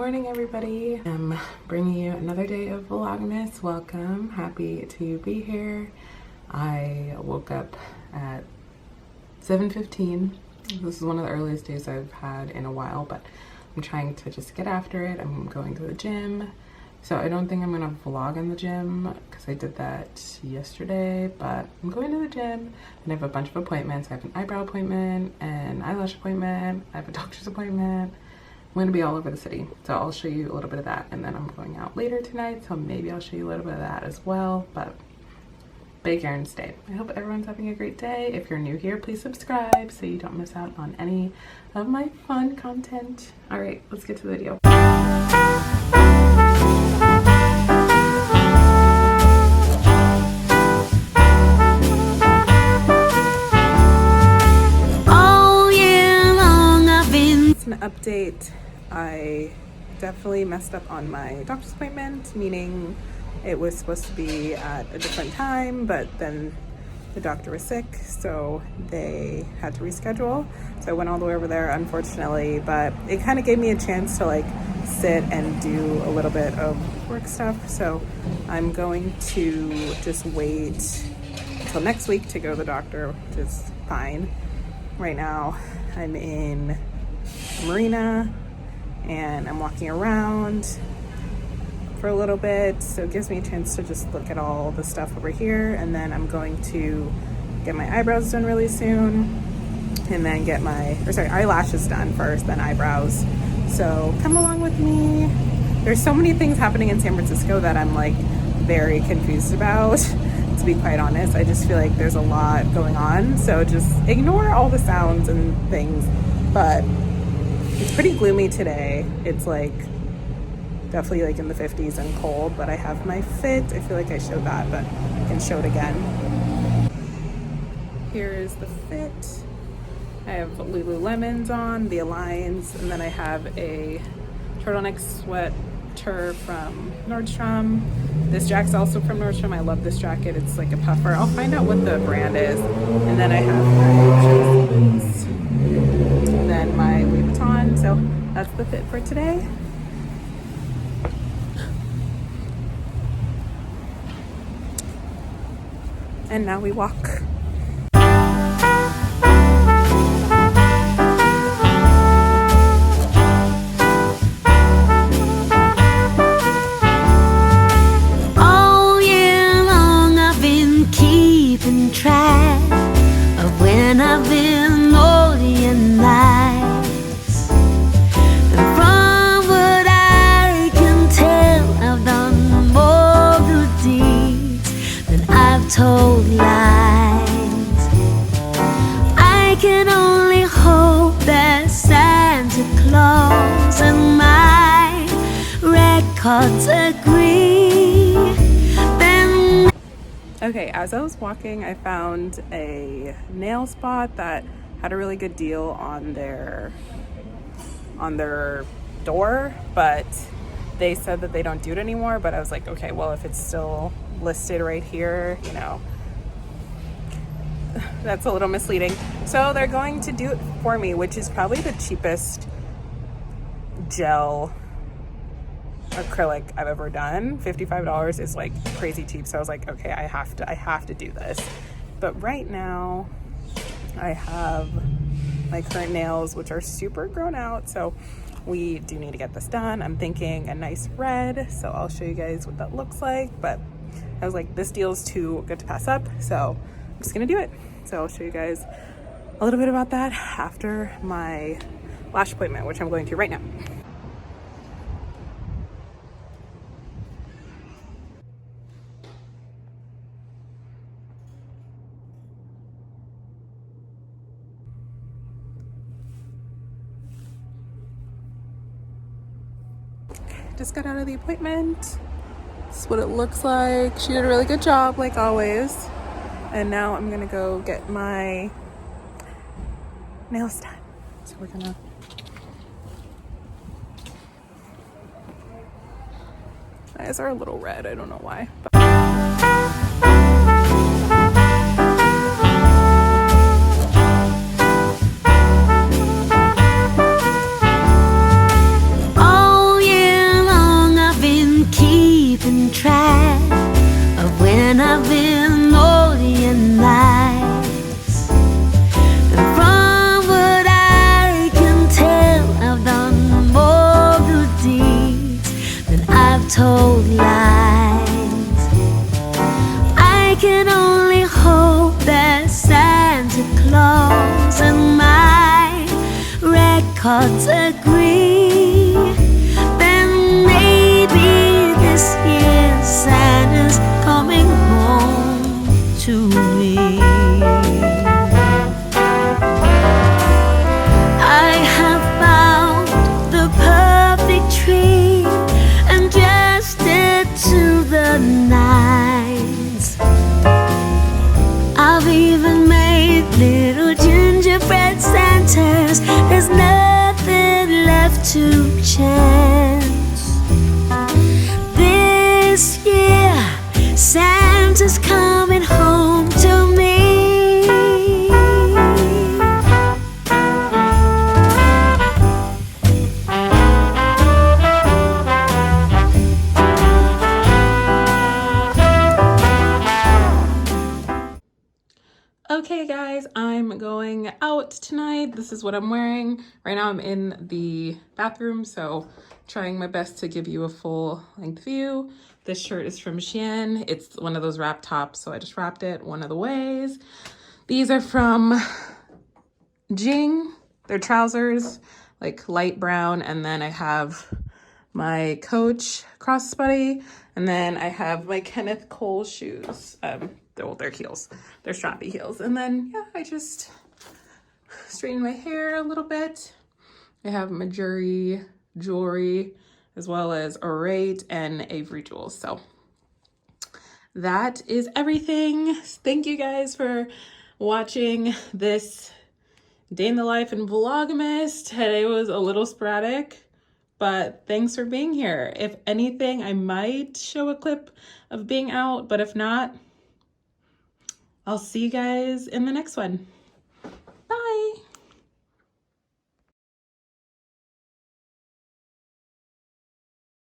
morning, everybody. I'm bringing you another day of Vlogmas. Welcome. Happy to be here. I woke up at 7:15. This is one of the earliest days I've had in a while, but I'm trying to just get after it. I'm going to the gym. So I don't think I'm gonna vlog in the gym because I did that yesterday, but I'm going to the gym and I have a bunch of appointments. I have an eyebrow appointment, an eyelash appointment, I have a doctor's appointment. I'm gonna be all over the city. So I'll show you a little bit of that, and then I'm going out later tonight, so maybe I'll show you a little bit of that as well, but big errands day. I hope everyone's having a great day. If you're new here, please subscribe so you don't miss out on any of my fun content. All right, let's get to the video. An update. I definitely messed up on my doctor's appointment, meaning it was supposed to be at a different time, but then the doctor was sick, so they had to reschedule. So I went all the way over there, unfortunately, but it kind of gave me a chance to like sit and do a little bit of work stuff. So I'm going to just wait until next week to go to the doctor, which is fine. Right now I'm in Marina and I'm walking around for a little bit, so it gives me a chance to just look at all the stuff over here, and then I'm going to get my eyebrows done really soon, and then get my eyelashes done first, then eyebrows. So come along with me. There's so many things happening in San Francisco that I'm like very confused about, to be quite honest. I just feel like there's a lot going on, so just ignore all the sounds and things. But it's pretty gloomy today. It's like definitely like in the 50s and cold, but I have my fit. I feel like I showed that, but I can show it again. Here is the fit. I have Lululemons on, the Aligns, and then I have a turtleneck sweater from Nordstrom. This jacket's also from Nordstrom. I love this jacket. It's like a puffer. I'll find out what the brand is. And then I have my Chelsea boots, and then my Louis Vuitton. So that's the fit for today. And now we walk. All year long I've been keeping track of when I've been naughty and nice. And from what I can tell, I've done more good deeds than I've told lies. I can only hope that Santa Claus and my records agree. Then Okay, as I was walking, I found a nail spot that had a really good deal on their door, but they said that they don't do it anymore. But I was like, okay, well, if it's still listed right here, you know, that's a little misleading. So they're going to do it for me, which is probably the cheapest gel acrylic I've ever done. $55 is like crazy cheap. So I was like, okay, I have to do this. But right now I have my current nails, which are super grown out, so we do need to get this done. I'm thinking a nice red, so I'll show you guys what that looks like. But I was like, this deal is too good to pass up, so I'm just gonna do it. So I'll show you guys a little bit about that after my lash appointment, which I'm going to right now. Just got out of the appointment. This is what it looks like. She did a really good job, like always. And now I'm gonna go get my nails done. So we're gonna my eyes are a little red, I don't know why. all year records agree, then maybe this year Santa's coming home to me. I have found the perfect tree and dressed it to the nines. I've even made little gingerbread Santas. There's nothing left to chance. This year, Santa's coming home to me. Okay guys, I'm going out tonight. This is what I'm wearing. Right now I'm in the bathroom, so trying my best to give you a full length view. This shirt is from Shein. It's one of those wrap tops, so I just wrapped it one of the ways. These are from Jing. They're trousers, like light brown, and then I have my Coach crossbody, and then I have my Kenneth Cole shoes. They're heels. They're strappy heels. And then, yeah, I just straightened my hair a little bit. I have Majuri jewelry as well as Orate and Avery jewels. So that is everything. Thank you guys for watching this day in the life in Vlogmas. Today was a little sporadic, but thanks for being here. If anything, I might show a clip of being out, but if not, I'll see you guys in the next one.